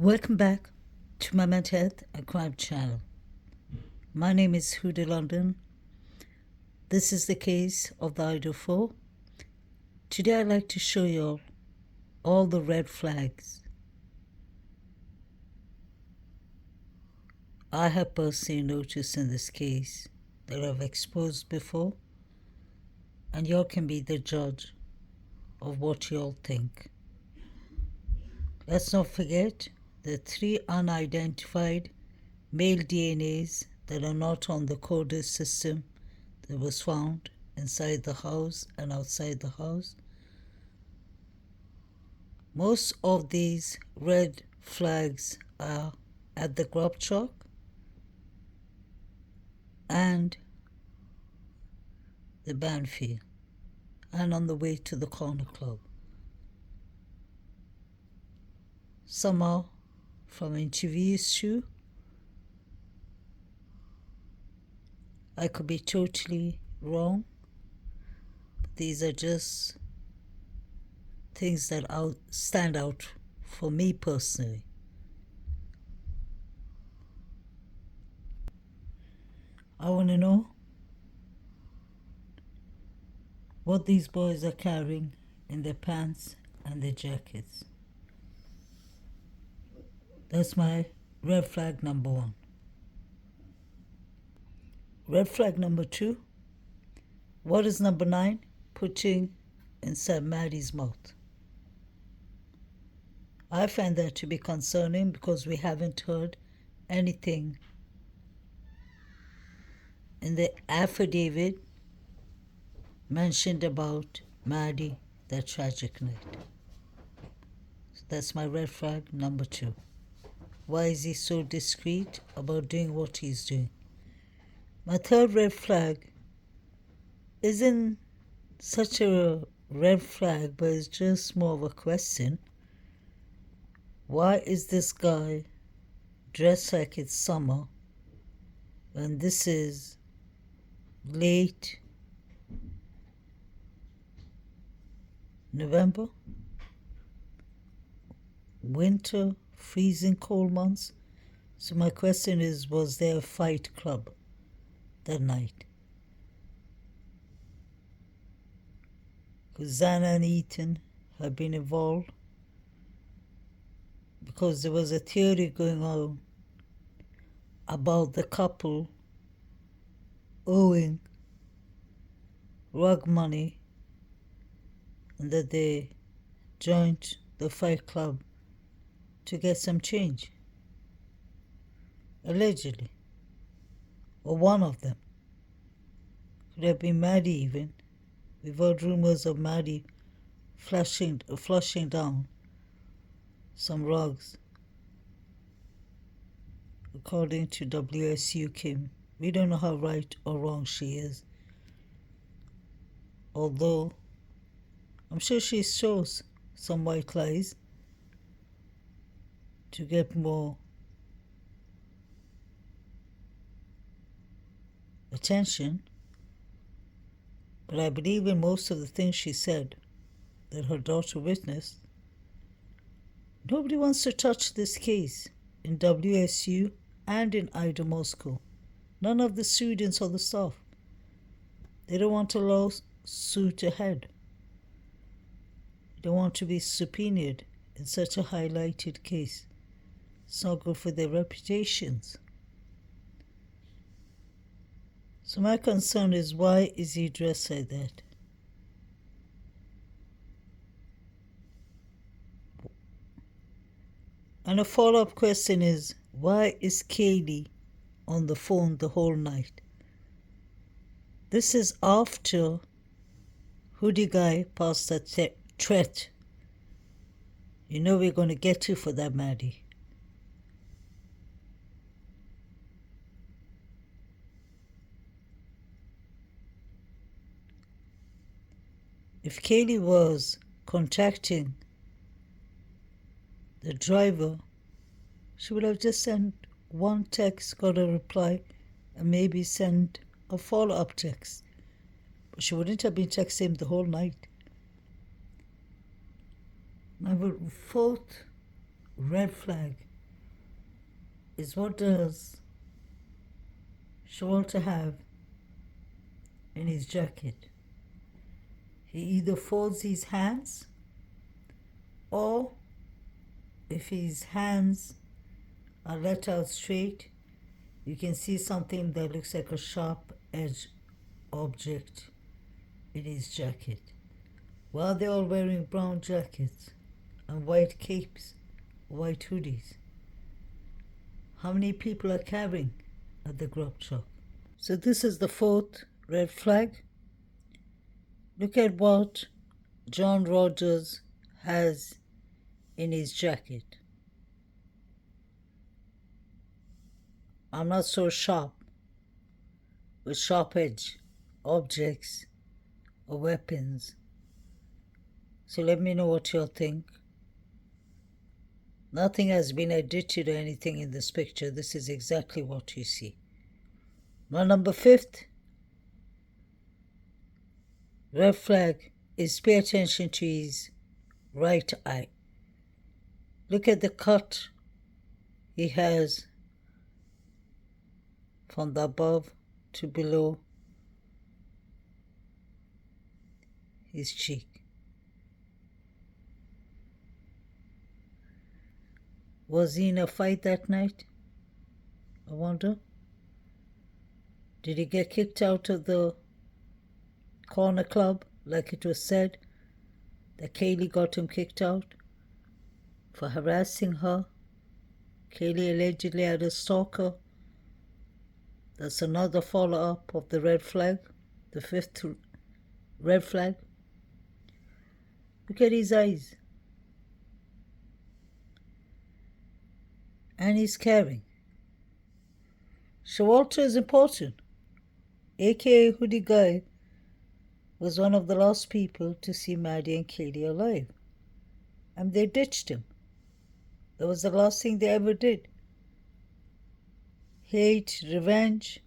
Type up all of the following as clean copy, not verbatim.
Welcome back to my mental health and crime channel. My name is Huda London. This is the case of the Idaho. Today I'd like to show you all the red flags I have personally noticed in this case that I've exposed before, and y'all can be the judge of what y'all think. Let's not forget the 3 unidentified male DNAs that are not on the coded system that was found inside the house and outside the house. Most of these red flags are at the grub truck and the band field and on the way to the corner club. Some are from interviews too. I could be totally wrong, but these are just things that stand out for me personally. I want to know what these boys are carrying in their pants and their jackets. That's my red flag number 1. Red flag number 2, what is number 9 putting inside Maddie's mouth? I find that to be concerning because we haven't heard anything in the affidavit mentioned about Maddie that tragic night. So that's my red flag number 2. Why is he so discreet about doing what he's doing? My third red flag isn't such a red flag, but it's just more of a question. Why is this guy dressed like it's summer and this is late November? Winter, freezing cold months. So my question is, was there a fight club that night? Because Xana and Ethan have been involved, because there was a theory going on about the couple owing rug money and that they joined the fight club to get some change, allegedly. Or one of them. Could have been Maddie even. We've heard rumors of Maddie flushing down some rugs, according to WSU Kim. We don't know how right or wrong she is, although I'm sure she shows some white lies to get more attention. But I believe in most of the things she said that her daughter witnessed. Nobody wants to touch this case in WSU and in Idaho Moscow. None of the students or the staff. They don't want a lawsuit ahead. They don't want to be subpoenaed in such a highlighted case. It's not good for their reputations. So my concern is, why is he dressed like that? And a follow-up question is, why is Kaylee on the phone the whole night? This is after Hoodie Guy passed that threat. You know we're going to get you for that, Maddie. If Kaylee was contacting the driver, she would have just sent one text, got a reply, and maybe sent a follow-up text. But she wouldn't have been texting him the whole night. My fourth red flag is what does Showalter have in his jacket? He either folds his hands, or if his hands are let out straight, you can see something that looks like a sharp edge object in his jacket. While they're all wearing brown jackets and white capes, white hoodies, how many people are carrying at the grub truck? So this is the fourth red flag. Look at what John Rogers has in his jacket. I'm not so sharp with sharp edge objects or weapons. So let me know what you'll think. Nothing has been edited or anything in this picture. This is exactly what you see. My number 5th red flag is pay attention to his right eye. Look at the cut he has from the above to below his cheek. Was he in a fight that night? I wonder. Did he get kicked out of the corner club like it was said that Kaylee got him kicked out for harassing her? Kaylee allegedly had a stalker. That's another follow-up of the red flag, the 5th red flag. Look at his eyes. And he's caring. Showalter is important. AKA Hoodie Guy was one of the last people to see Maddie and Kaylee alive. And they ditched him. That was the last thing they ever did. Hate, revenge,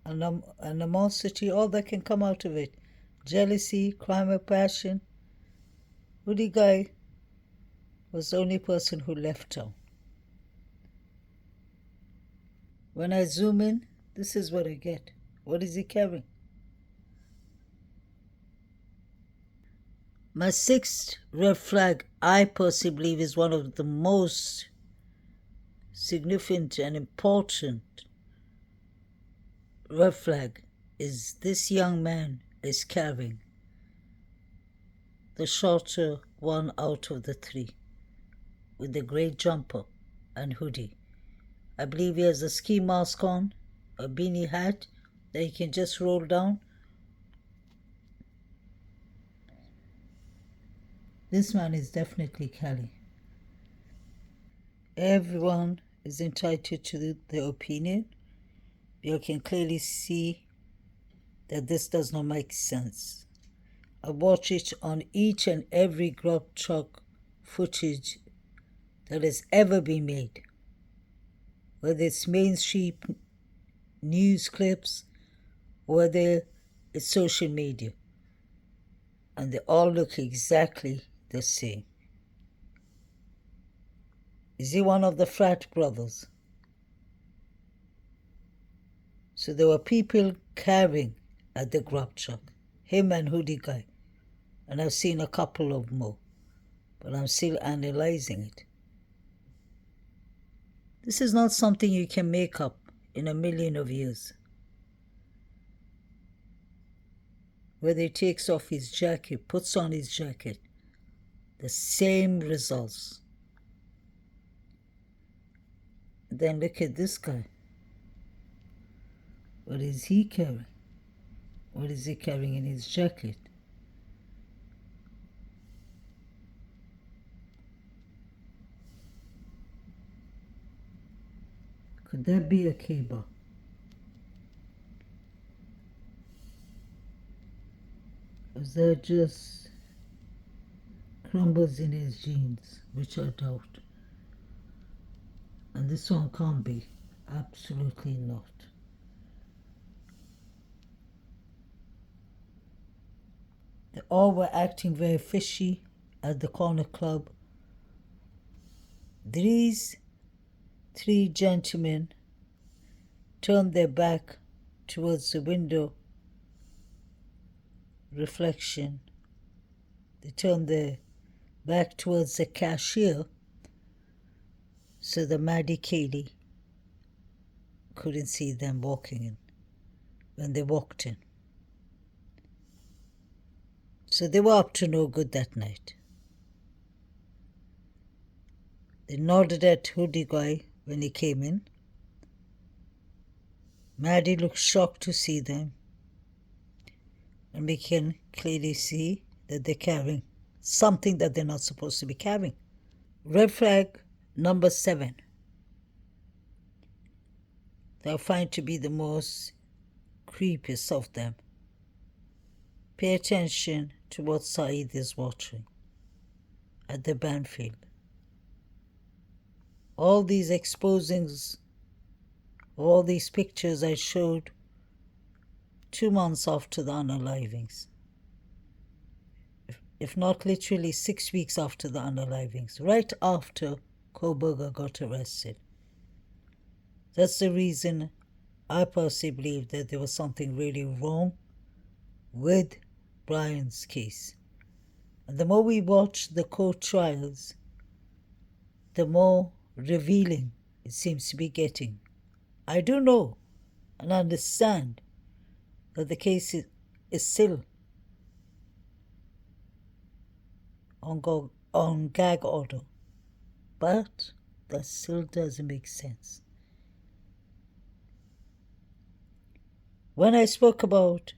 animosity, all that can come out of it. Jealousy, crime of passion. Hoodie Guy was the only person who left town. When I zoom in, this is what I get. What is he carrying? My 6th red flag, I personally believe, is one of the most significant and important red flag, is this young man is carrying the shorter one out of the 3 with the grey jumper and hoodie. I believe he has a ski mask on, a beanie hat that he can just roll down. This man is definitely Cali. Everyone is entitled to their opinion. You can clearly see that this does not make sense. I watch it on each and every grub truck footage that has ever been made, whether it's mainstream news clips, whether it's social media, and they all look exactly the same. Is he one of the frat brothers? So there were people carrying at the grub truck, him and Hoodie Guy, and I've seen a couple of more, but I'm still analyzing it. This is not something you can make up in a million of years. Whether he takes off his jacket, puts on his jacket, the same results. Then look at this guy. What is he carrying? What is he carrying in his jacket? Could that be a K-bar? Or is that just crumbles in his jeans, which I doubt? And this one can't be. Absolutely not. They all were acting very fishy at the corner club. These Three gentlemen turned their back towards the window reflection. They turned their back towards the cashier so the Maddie Kaylee couldn't see them walking in when they walked in. So they were up to no good that night. They nodded at Hoodie Guy when he came in. Maddie looked shocked to see them, and we can clearly see that they're carrying something that they're not supposed to be carrying. Red flag number 7. That I find to be the most creepiest of them. Pay attention to what Saeed is watching at the Banfield. All these exposings, all these pictures I showed 2 months after the unalivings. If not literally 6 weeks after the unalivings, right after Koberger got arrested. That's the reason I personally believe that there was something really wrong with Brian's case. And the more we watch the court trials, the more revealing it seems to be getting. I do know and understand that the case is still on gag order, but that still doesn't make sense. When I spoke about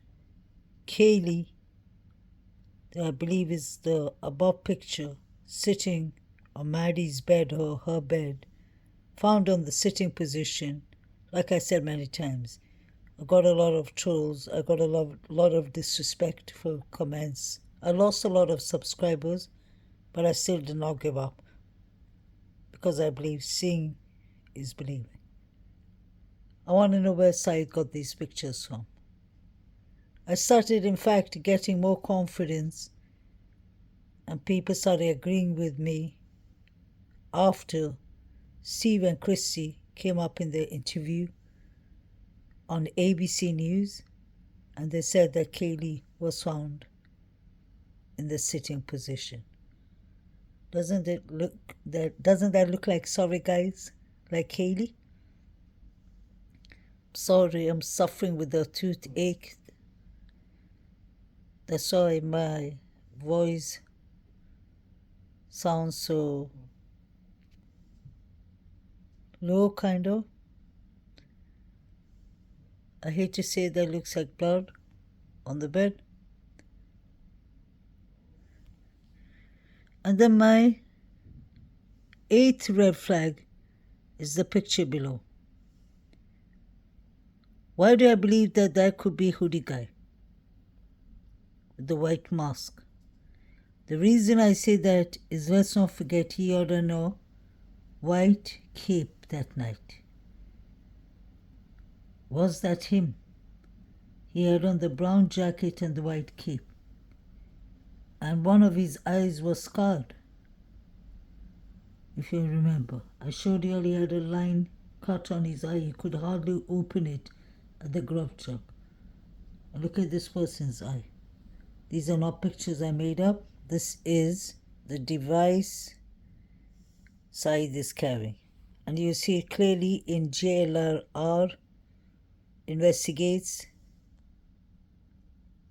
Kaylee, that I believe is the above picture, sitting on Maddie's bed or her bed, found on the sitting position, like I said many times, I got a lot of trolls, I got a lot of disrespectful comments. I lost a lot of subscribers, but I still did not give up, because I believe seeing is believing. I want to know where Saeed got these pictures from. I started, in fact, getting more confidence, and people started agreeing with me after Steve and Christy came up in their interview on ABC News, and they said that Kaylee was found in the sitting position. Doesn't that look like, sorry guys, like Kaylee? Sorry, I'm suffering with a toothache. That's why my voice sounds so low, kind of. I hate to say that looks like blood on the bed. And then my 8th red flag is the picture below. Why do I believe that that could be Hoodie Guy with the white mask? The reason I say that is, let's not forget, he ought to know white cape that night. Was that him? He had on the brown jacket and the white cape, and one of his eyes was scarred. If you remember, I showed you he had a line cut on his eye. He could hardly open it at the grub truck. And look at this person's eye. These are not pictures I made up. This is the device Saeed is carrying. And you see it clearly in JLR investigates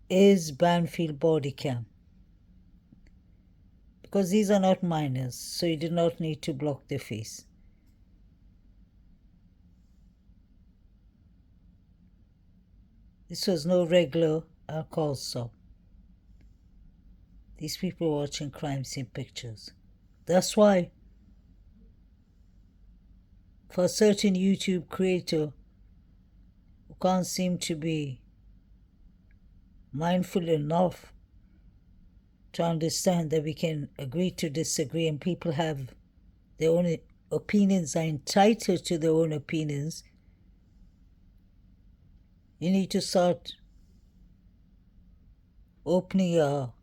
is Banfield body cam. Because these are not minors, so you do not need to block their face. This was no regular alcohol stop. These people are watching crime scene pictures. That's why, for a certain YouTube creator who can't seem to be mindful enough to understand that we can agree to disagree and people have their own opinions, are entitled to their own opinions, you need to start opening your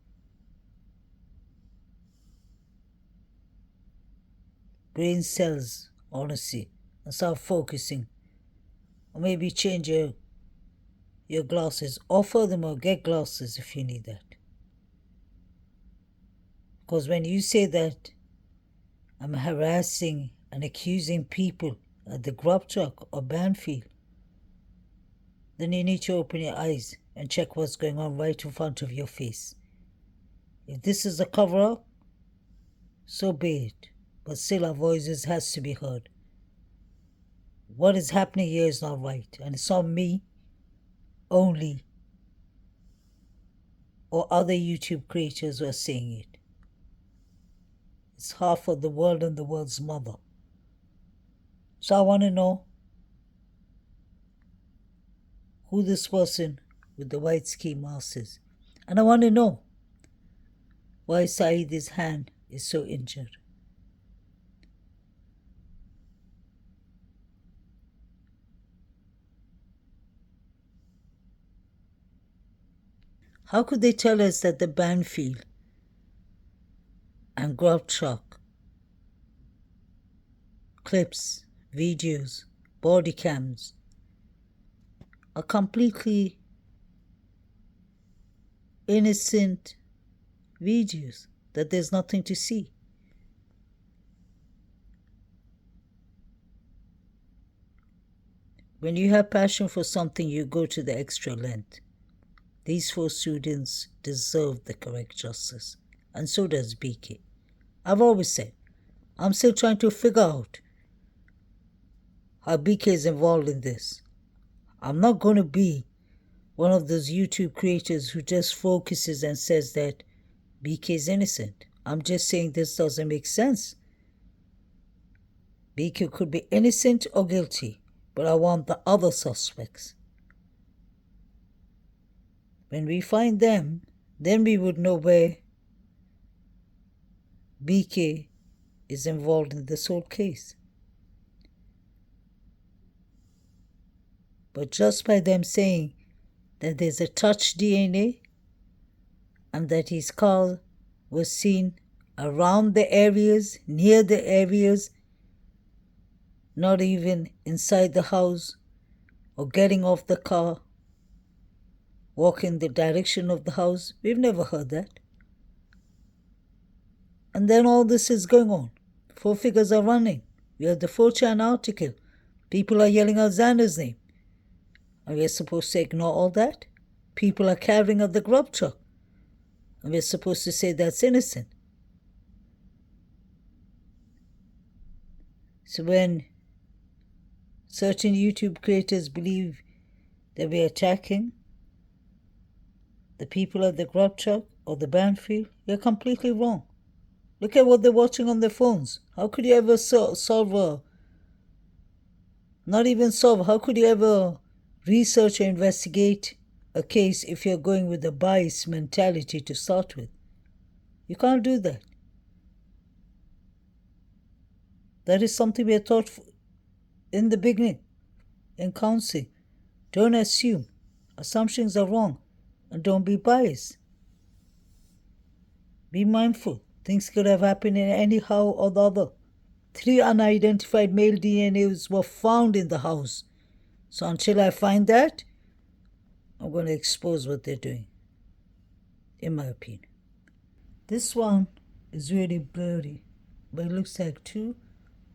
brain cells, honestly, and start focusing. Or maybe change your glasses. Or furthermore, get glasses if you need that. Because when you say that I'm harassing and accusing people at the grub truck or Banfield, then you need to open your eyes and check what's going on right in front of your face. If this is a cover-up, so be it. But still our voices has to be heard. What is happening here is not right. And it's not me only or other YouTube creators who are saying it. It's half of the world and the world's mother. So I want to know who this person with the white ski mask is. And I want to know why Saeed's hand is so injured. How could they tell us that the Banfield and grub truck clips, videos, body cams are completely innocent videos, that there's nothing to see? When you have passion for something, you go to the extra length. These 4 students deserve the correct justice, and so does BK. I've always said, I'm still trying to figure out how BK is involved in this. I'm not going to be one of those YouTube creators who just focuses and says that BK is innocent. I'm just saying this doesn't make sense. BK could be innocent or guilty, but I want the other suspects. When we find them, then we would know where BK is involved in this whole case. But just by them saying that there's a touch DNA and that his car was seen around the areas, near the areas, not even inside the house or getting off the car, walking the direction of the house, we've never heard that. And then all this is going on. 4 figures are running. We have the 4chan article. People are yelling out Xander's name. And we're supposed to ignore all that? People are carrying at the grub truck. And we're supposed to say that's innocent. So when certain YouTube creators believe that we're attacking the people at the grub truck or the Banfield, you're completely wrong. Look at what they're watching on their phones. How could you ever how could you ever research or investigate a case if you're going with a biased mentality to start with? You can't do that. That is something we are taught in the beginning, in counseling. Don't assume. Assumptions are wrong. And don't be biased. Be mindful. Things could have happened in anyhow or the other. 3 unidentified male DNAs were found in the house. So until I find that, I'm going to expose what they're doing, in my opinion. This one is really blurry, but it looks like 2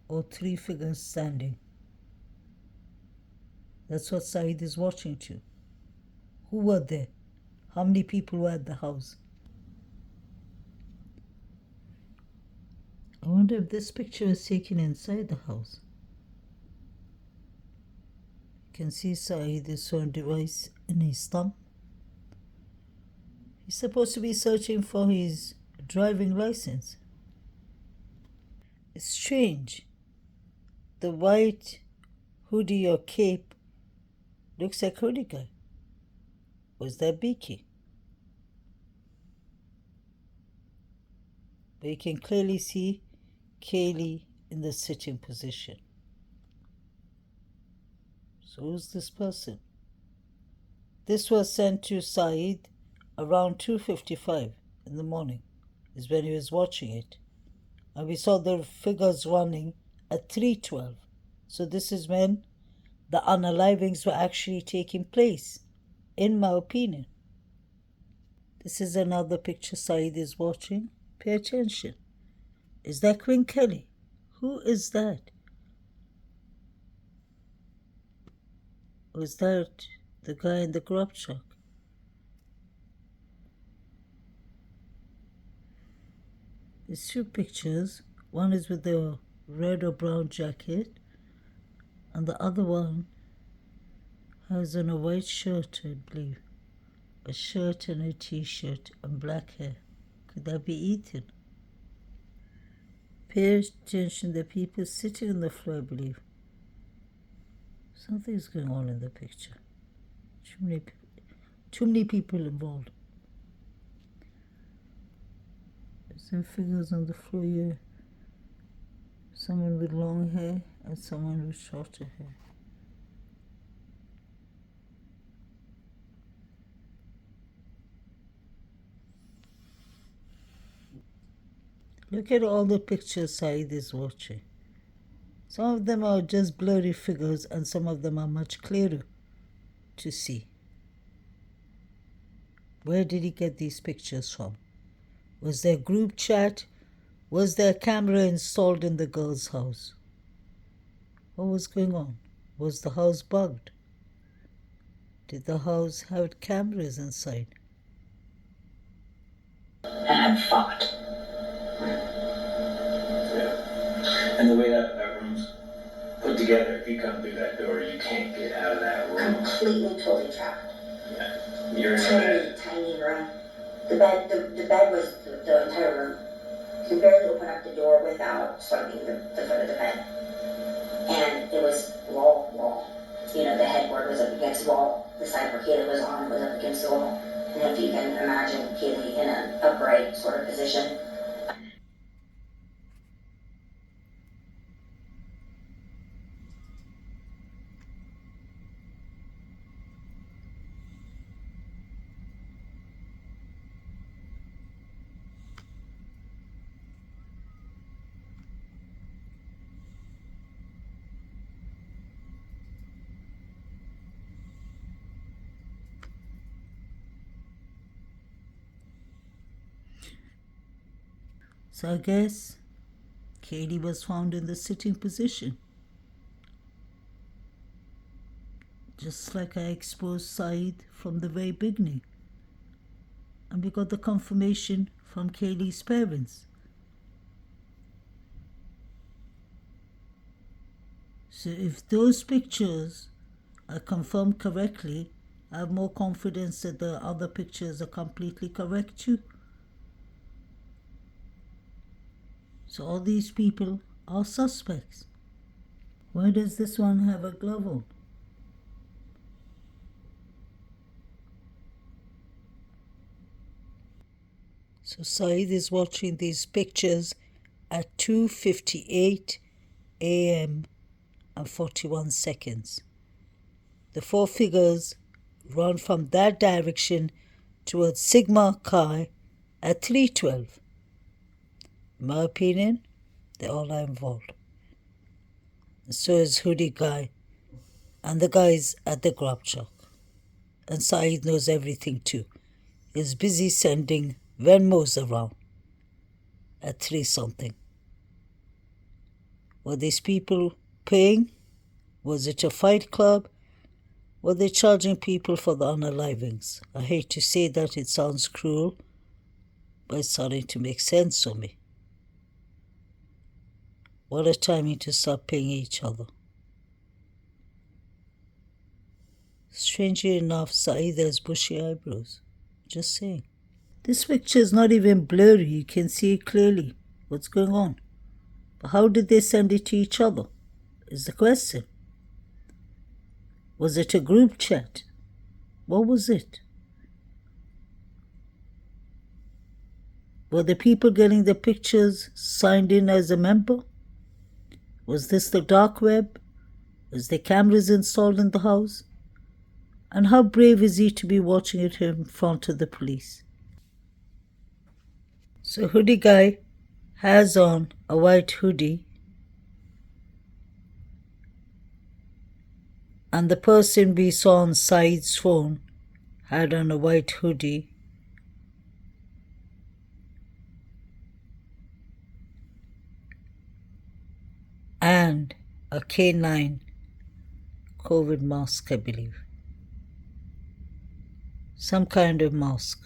or 3 figures standing. That's what Saeed is watching to. Who were there? How many people were at the house? I wonder if this picture is taken inside the house. You can see Saeed's phone device in his thumb. He's supposed to be searching for his driving license. It's strange. The white hoodie or cape looks like hoodie guy. Was that BK? But you can clearly see Kaylee in the sitting position. So who's this person? This was sent to Saeed around 2:55 in the morning, is when he was watching it. And we saw the figures running at 3:12. So this is when the unalivings were actually taking place, in my opinion. This is another picture Saeed is watching. Pay attention. Is that Queen Kelly? Who is that? Was that the guy in the grub truck? There's two pictures. One is with the red or brown jacket, and the other one has on a white shirt, I believe. A shirt and a t-shirt and black hair. Could that be Ethan? Pay attention to the people sitting on the floor, I believe. Something's going on in the picture. Too many people involved. There's some figures on the floor here. Someone with long hair and someone with shorter hair. Look at all the pictures Saeed is watching. Some of them are just blurry figures and some of them are much clearer to see. Where did he get these pictures from? Was there a group chat? Was there a camera installed in the girl's house? What was going on? Was the house bugged? Did the house have cameras inside? And fought. Yeah. And the way that room's put together, if you come through that door, you can't get out of that room. Completely, totally trapped. Yeah. You're in Tiny, tiny room. The bed was the entire room. You could barely open up the door without swiping the foot of the bed. And it was wall. You know, the headboard was up against the wall. The side where Kaylee was on was up against the wall. And if you can imagine Kaylee in an upright sort of position. So I guess Katie was found in the sitting position. Just like I exposed Saeed from the very beginning. And we got the confirmation from Kaylee's parents. So if those pictures are confirmed correctly, I have more confidence that the other pictures are completely correct too. So all these people are suspects. Why does this one have a glove on? So Saeed is watching these pictures at 2:58 a.m. and 41 seconds. The four figures run from that direction towards Sigma Chi at 3:12. In my opinion, they all are involved. And so is Hoodie Guy and the guys at the grub truck. And Saeed knows everything too. He's busy sending Venmos around at 3-something. Were these people paying? Was it a fight club? Were they charging people for the unalivings? I hate to say that, it sounds cruel, but it's starting to make sense for me. What a timing to start paying each other. Strangely enough, Saeed has bushy eyebrows. Just saying. This picture is not even blurry. You can see it clearly. What's going on? But how did they send it to each other? Is the question. Was it a group chat? What was it? Were the people getting the pictures signed in as a member? Was this the dark web? Was there cameras installed in the house? And how brave is he to be watching it in front of the police? So Hoodie Guy has on a white hoodie And the person we saw on Said's phone had on a white hoodie. And a K9 COVID mask, I believe. Some kind of mask.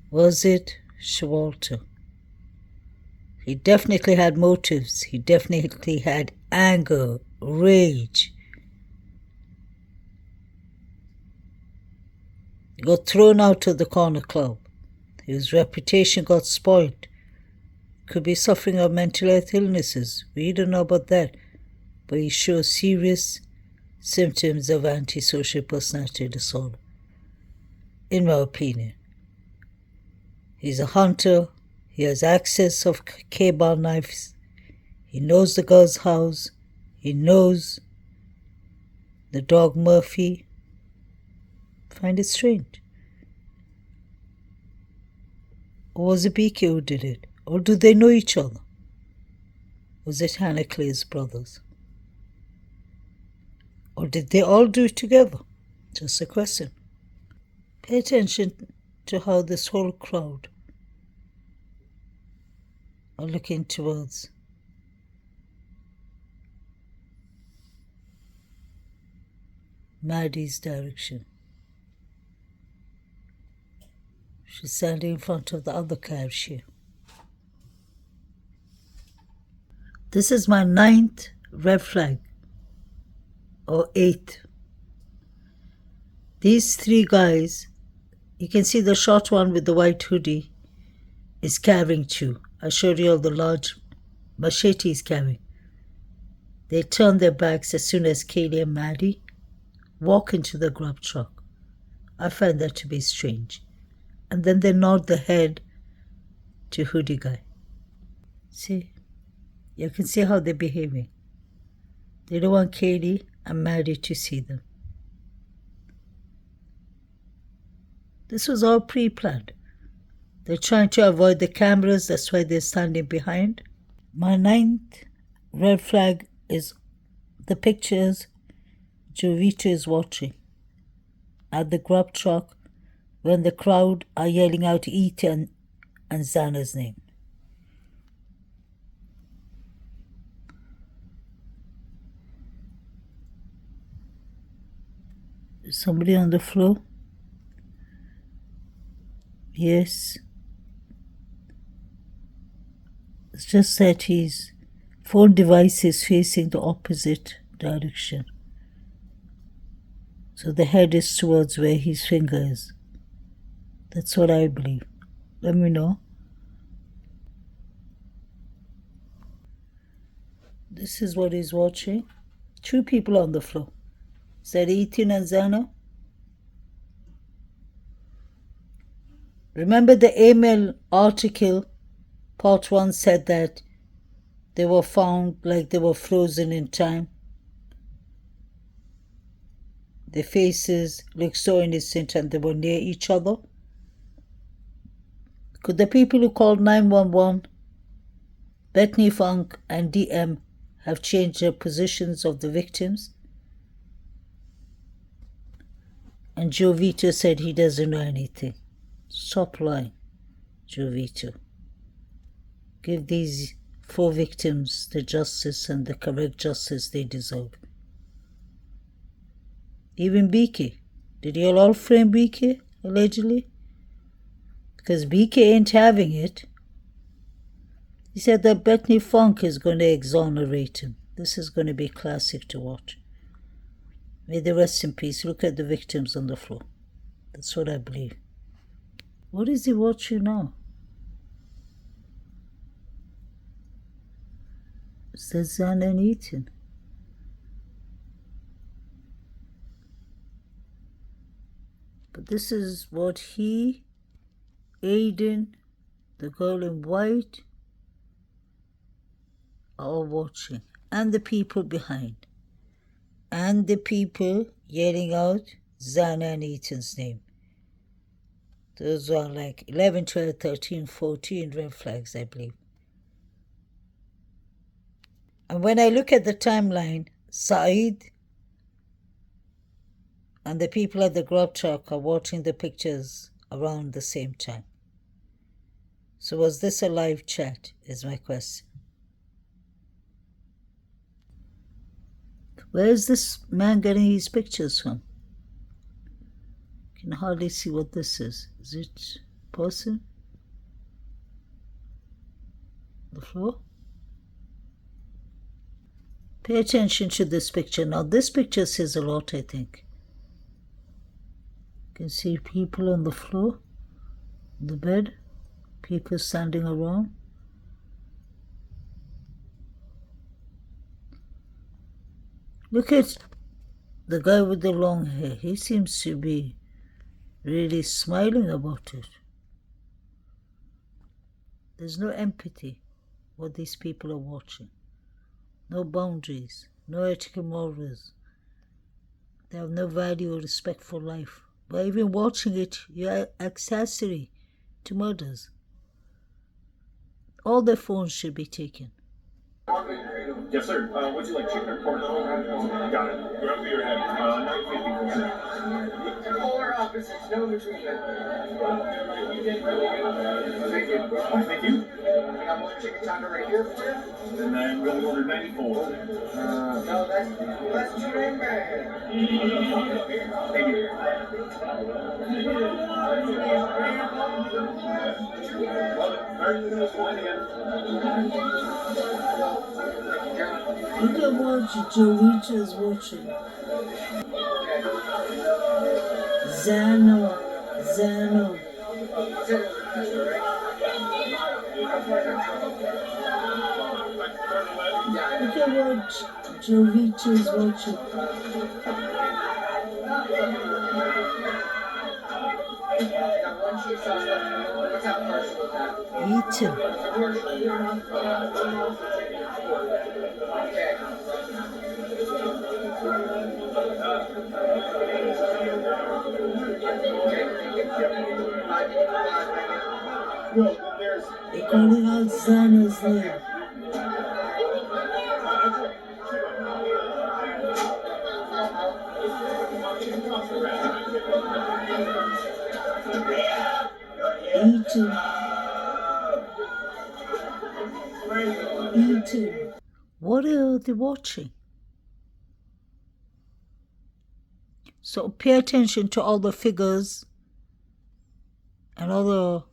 Was it Showalter? He definitely had motives. He definitely had anger, rage. He got thrown out of the corner club. His reputation got spoiled. Could be suffering of mental health illnesses. We don't know about that. But he shows serious symptoms of antisocial personality disorder, in my opinion. He's a hunter. He has access of K-bar knives. He knows the girl's house. He knows the dog Murphy. Find it strange. Or was it BK who did it? Or do they know each other? Was it Hannah Clay's brothers? Or did they all do it together? Just a question. Pay attention to how this whole crowd are looking towards Maddie's direction. She's standing in front of the other cashier. This is my 9th red flag, or 8th. These 3 guys, you can see the short one with the white hoodie is carrying 2. I showed you all the large machete he's carrying. They turn their backs as soon as Kaylee and Maddie walk into the grub truck. I find that to be strange. And then they nod the head to hoodie guy. See? You can see how they're behaving. They don't want Katie and Maddie to see them. This was all pre-planned. They're trying to avoid the cameras, that's why they're standing behind. My 9th red flag is the pictures Jovita is watching at the grub truck when the crowd are yelling out Ethan and Xana's name. Is somebody on the floor? Yes. It's just that his phone device is facing the opposite direction. So the head is towards where his finger is. That's what I believe. Let me know. This is what he's watching. 2 people on the floor. Is that Ethan and Xana? Remember the email article, part 1 said that they were found like they were frozen in time. Their faces looked so innocent and they were near each other. Could the people who called 911, Bethany Funk and DM, have changed their positions of the victims? And Jovito said he doesn't know anything. Stop lying, Jovito. Give these 4 victims the justice and the correct justice they deserve. Even BK. Did you all frame BK, allegedly? Because BK ain't having it. He said that Bethany Funk is going to exonerate him. This is going to be classic to watch. May they rest in peace. Look at the victims on the floor. That's what I believe. What is he watching now? Is that Xana and Ethan? But this is what he, Aiden, the girl in white, are all watching. And the people behind. And the people yelling out Xana and Ethan's name. Those are like 11, 12, 13, 14 red flags, I believe. And when I look at the timeline, Saeed and the people at the grub truck are watching the pictures around the same time. So was this a live chat, is my question. Where is this man getting his pictures from? Can hardly see what this is. Is it a person? The floor? Pay attention to this picture. Now this picture says a lot, I think. You can see people on the floor, on the bed, people standing around. Look at the guy with the long hair. He seems to be really smiling about it. There's no empathy what these people are watching. No boundaries, no ethical morals. They have no value or respect for life. By even watching it, you're accessory to murders. All their phones should be taken. Yes, sir. Would you like chicken or pork? Got it. Whatever you're having. 954. Polar opposites, no between them. You did really good. Thank you. Thank you. I got one chicken taco right here for you. And I'm going to order 94. No, that's too bad. Thank you. Love it. Very good. Fine again. Look at what Jolita is watching. Zano. Look at what Jolita is watching. Eating. They're calling out Zano's name. Eating. What are they watching? So pay attention to all the figures and all the